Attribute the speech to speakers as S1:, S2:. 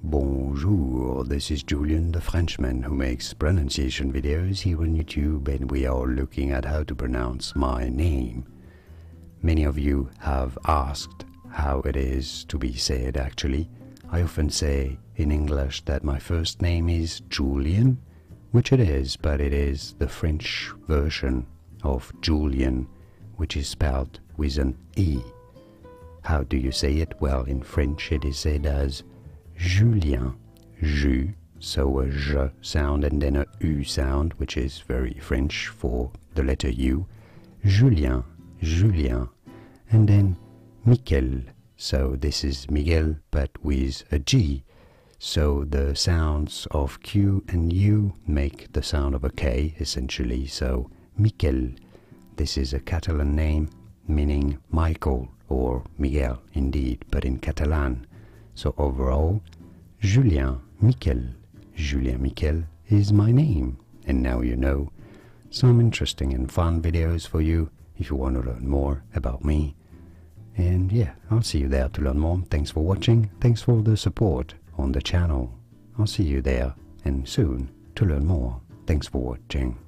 S1: Bonjour, this is Julien the Frenchman who makes pronunciation videos here on YouTube, and we are looking at how to pronounce my name. Many of you have asked how it is to be said actually. I often say in English that my first name is Julien, which it is, but it is the French version of Julien, which is spelled with an E. How do you say it? Well, in French it is said as Julien, Ju, so a J sound and then a U sound, which is very French for the letter U. Julien, Julien, and then Miquel, so this is Miguel but with a G. So the sounds of Q and U make the sound of a K essentially, so Miquel. This is a Catalan name meaning Michael or Miguel indeed, but in Catalan. So overall, Julien Miquel. Julien Miquel is my name. And now you know some interesting and fun videos for you if you want to learn more about me. And yeah, I'll see you there to learn more. Thanks for watching. Thanks for the support on the channel. I'll see you there and soon to learn more. Thanks for watching.